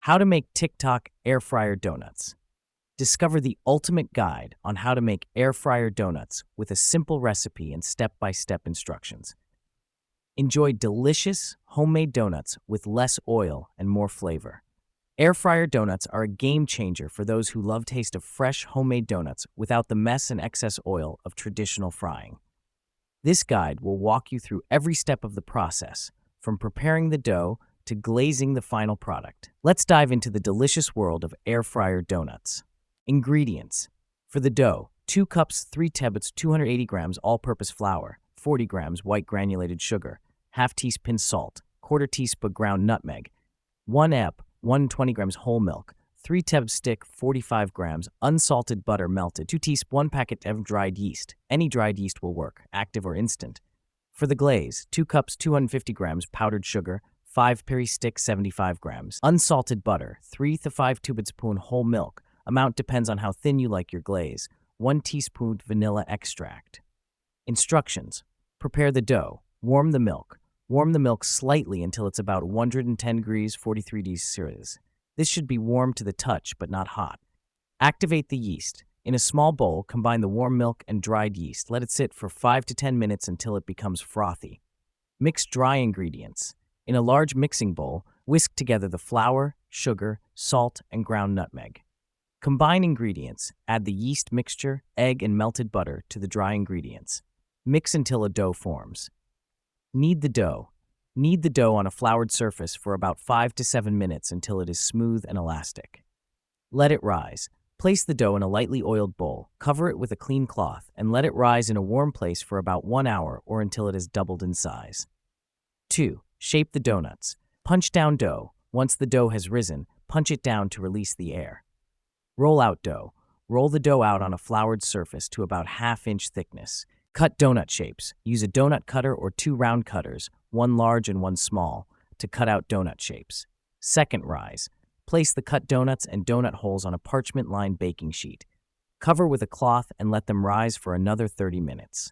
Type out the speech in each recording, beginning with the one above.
How to make TikTok air fryer donuts. Discover the ultimate guide on how to make air fryer donuts with a simple recipe and step-by-step instructions. Enjoy delicious homemade donuts with less oil and more flavor. Air fryer donuts are a game changer for those who love the taste of fresh homemade donuts without the mess and excess oil of traditional frying. This guide will walk you through every step of the process, from preparing the dough to glazing the final product. Let's dive into the delicious world of air fryer donuts. Ingredients. For the dough, 2 cups 3 tablets 280 grams all-purpose flour, 40 grams white granulated sugar, half teaspoon salt, quarter teaspoon ground nutmeg, 1 egg, 120 grams whole milk, 3 tablespoons 45 grams unsalted butter melted, 2 teaspoons 1 packet of dried yeast. Any dried yeast will work, active or instant. For the glaze, 2 cups 250 grams powdered sugar, 5 peri sticks 75 grams, unsalted butter, 3 to 5 tablespoons whole milk, amount depends on how thin you like your glaze, 1 teaspoon vanilla extract. Instructions. Prepare the dough. Warm the milk. Warm the milk slightly until it's about 110 degrees 43 degrees Celsius. This should be warm to the touch but not hot. Activate the yeast. In a small bowl, combine the warm milk and dried yeast. Let it sit for 5 to 10 minutes until it becomes frothy. Mix dry ingredients. In a large mixing bowl, whisk together the flour, sugar, salt, and ground nutmeg. Combine ingredients. Add the yeast mixture, egg, and melted butter to the dry ingredients. Mix until a dough forms. Knead the dough. Knead the dough on a floured surface for about 5 to 7 minutes until it is smooth and elastic. Let it rise. Place the dough in a lightly oiled bowl, cover it with a clean cloth, and let it rise in a warm place for about 1 hour or until it has doubled in size. 2. Shape the donuts. Punch down dough. Once the dough has risen, punch it down to release the air. Roll out dough. Roll the dough out on a floured surface to about ½ inch thickness. Cut donut shapes. Use a donut cutter or 2 round cutters, 1 large and 1 small, to cut out donut shapes. Second rise. Place the cut donuts and donut holes on a parchment-lined baking sheet. Cover with a cloth and let them rise for another 30 minutes.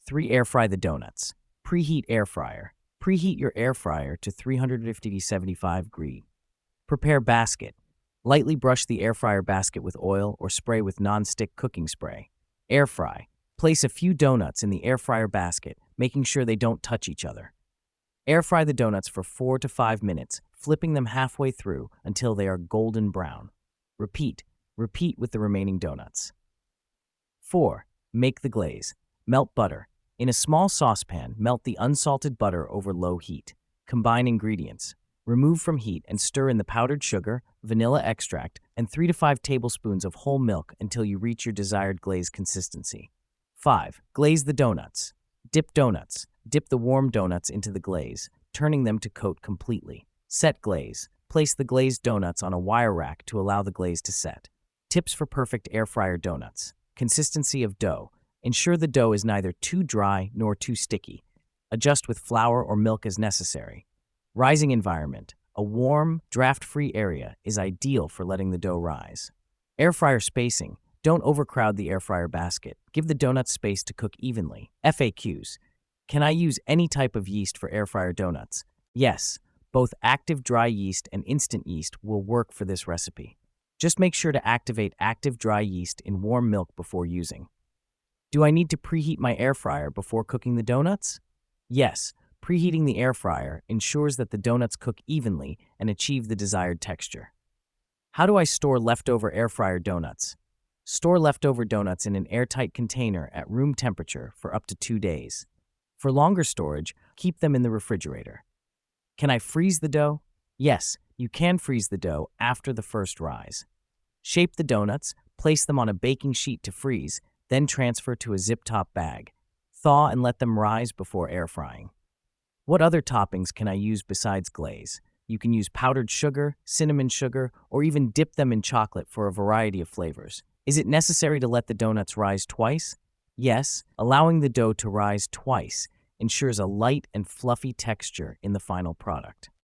3. Air fry the donuts. Preheat air fryer. Preheat your air fryer to 350 to 75 degrees. Prepare basket. Lightly brush the air fryer basket with oil or spray with non-stick cooking spray. Air fry. Place a few donuts in the air fryer basket, making sure they don't touch each other. Air fry the donuts for 4 to 5 minutes, flipping them halfway through until they are golden brown. Repeat. Repeat with the remaining donuts. 4. Make the glaze. Melt butter. In a small saucepan, melt the unsalted butter over low heat. Combine ingredients. Remove from heat and stir in the powdered sugar, vanilla extract, and 3 to 5 tablespoons of whole milk until you reach your desired glaze consistency. 5. Glaze the donuts. Dip donuts. Dip the warm donuts into the glaze, turning them to coat completely. Set glaze. Place the glazed donuts on a wire rack to allow the glaze to set. Tips for perfect air fryer donuts. Consistency of dough. Ensure the dough is neither too dry nor too sticky. Adjust with flour or milk as necessary. Rising environment. A warm, draft-free area is ideal for letting the dough rise. Air fryer spacing. Don't overcrowd the air fryer basket. Give the donuts space to cook evenly. FAQs. Can I use any type of yeast for air fryer donuts? Yes, both active dry yeast and instant yeast will work for this recipe. Just make sure to activate active dry yeast in warm milk before using. Do I need to preheat my air fryer before cooking the donuts? Yes, preheating the air fryer ensures that the donuts cook evenly and achieve the desired texture. How do I store leftover air fryer donuts? Store leftover donuts in an airtight container at room temperature for up to 2 days. For longer storage, keep them in the refrigerator. Can I freeze the dough? Yes, you can freeze the dough after the first rise. Shape the donuts, place them on a baking sheet to freeze, then transfer to a zip-top bag. Thaw and let them rise before air frying. What other toppings can I use besides glaze? You can use powdered sugar, cinnamon sugar, or even dip them in chocolate for a variety of flavors. Is it necessary to let the donuts rise twice? Yes, allowing the dough to rise twice ensures a light and fluffy texture in the final product.